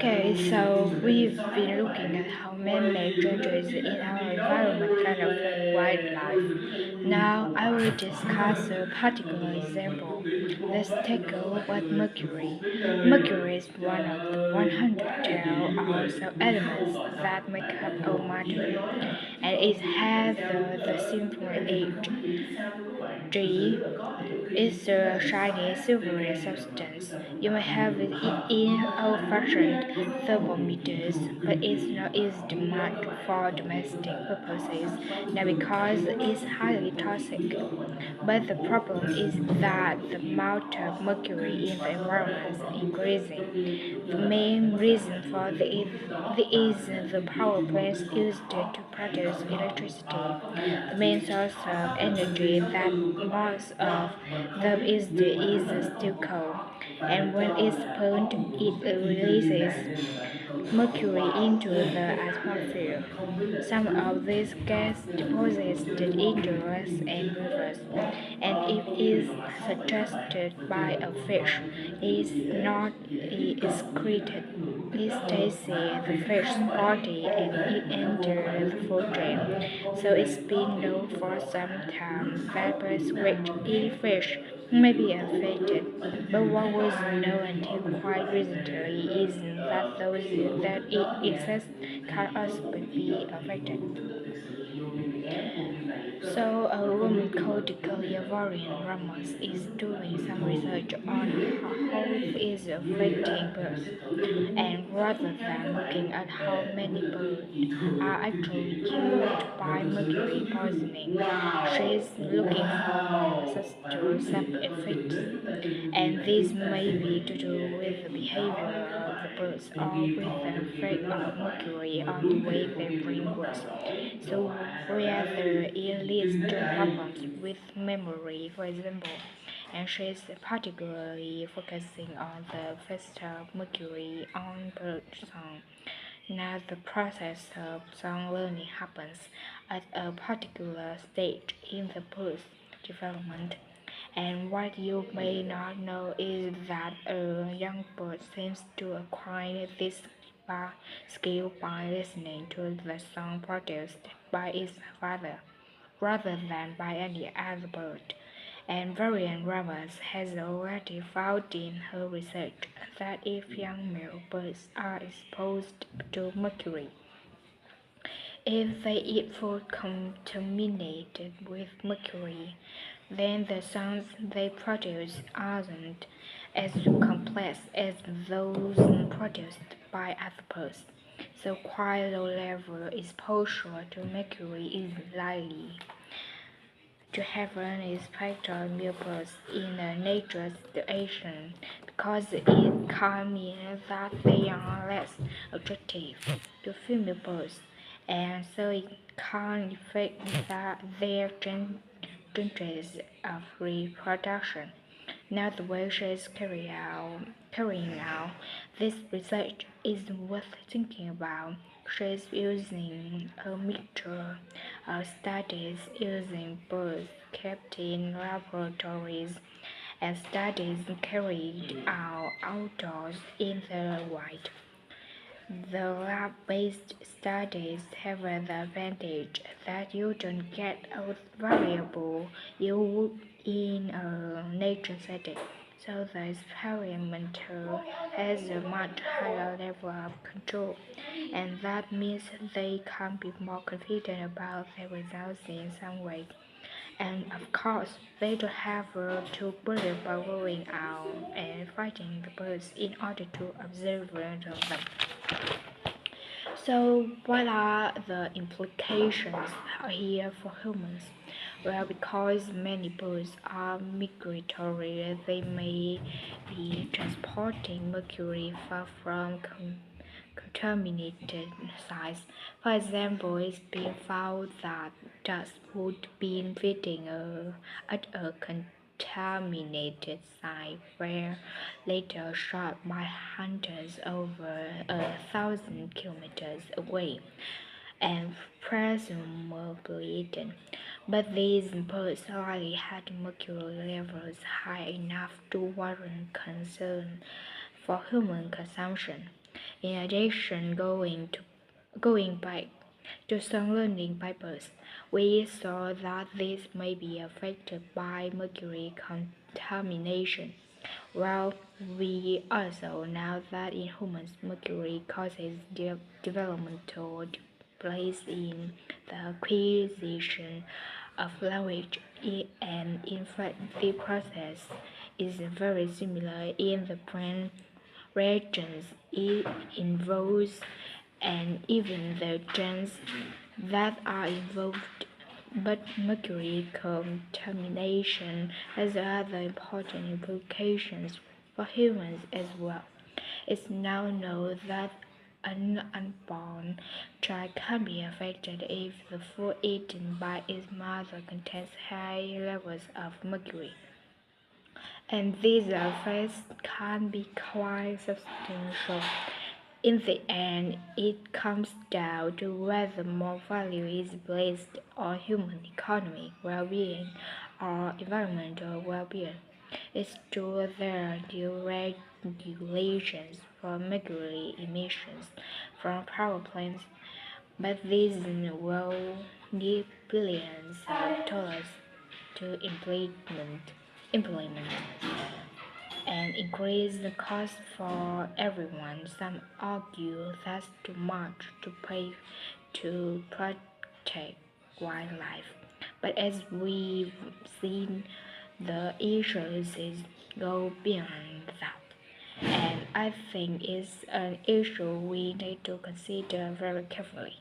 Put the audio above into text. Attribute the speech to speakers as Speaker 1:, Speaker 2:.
Speaker 1: Okay, so we've been looking at how man-made changes in our environment can affect wildlife. Now I will discuss a particular example. Let's take a look at mercury. Mercury is one of the 112 also elements that make up our matter, and it has the symbol H. G is a shiny silvery substance. You may have it in old-fashioned thermometers, but it's not used much for domestic purposes now because it's highly toxic. But the problem is that the amount of mercury in the environment is increasing. The main reason for this is the power plants used to produce electricity. The main source of energy that most of them is still coal, and when it's burned, it releases mercury into the atmosphere. Some of these gas deposited into lakes and rivers, and if is suggested by a fish, is not excreted. It stays in the fish's body and it enters the food chain. So it's been known for some time that birds which eat fish may be affected. But what was known until quite recently is that those that eat insects can also be affected. So, a woman called Varian Ramos is doing some research on how health is affecting birds. And rather than looking at how many birds are actually killed by mercury poisoning, she's looking for more subtle side effects. And this may be to do with the behavior of the birds or with the effect of mercury on the way their brain works. So, whether it leads to problems with memory, for example, and she's particularly focusing on the effects of mercury on bird song. Now, the process of song learning happens at a particular stage in the bird's development. And what you may not know is that a young bird seems to acquire this skill by listening to the song produced by its father, rather than by any other bird. And Varian Ramos has already found in her research that if young male birds are exposed to mercury, if they eat food contaminated with mercury, then the sounds they produce aren't as complex as those produced by other birds. So quite low level exposure to mercury is likely to have an impact on birds in a nature situation because it can mean that they are less attractive to female birds, and so it can affect their chances of reproduction. Now the way she is carrying out this research is worth thinking about. She is using a mixture of studies using birds kept in laboratories and studies carried out outdoors in the wild. The lab-based studies have the advantage that you don't get a variable you would in a nature setting, so the experimenter has a much higher level of control, and that means they can be more confident about their results in some ways. And of course, they don't have to worry about going out and fighting the birds in order to observe them. So, what are the implications here for humans? Well, because many birds are migratory, they may be transporting mercury far from contaminated sites. For example, it's been found that ducks would be feeding at a contaminated site were later shot by hunters over 1,000 kilometers away and presumably eaten. But these birds already had mercury levels high enough to warrant concern for human consumption. In addition, going back to some learning papers, we saw that this may be affected by mercury contamination. Well, we also know that in humans, mercury causes developmental delays in the acquisition of language, and in fact, the process is very similar in the brain regions it involves, and even the genes that are involved. But mercury contamination has other important implications for humans as well. It's now known that an unborn child can be affected if the food eaten by its mother contains high levels of mercury, and these effects can be quite substantial. In the end, it comes down to whether more value is placed on human economic well-being or environmental well-being. It's true there are direct regulations for mercury emissions from power plants, but these will need billions of dollars to implement and increase the cost for everyone. Some argue that's too much to pay to protect wildlife. But as we've seen, the issues go beyond that. And I think it's an issue we need to consider very carefully.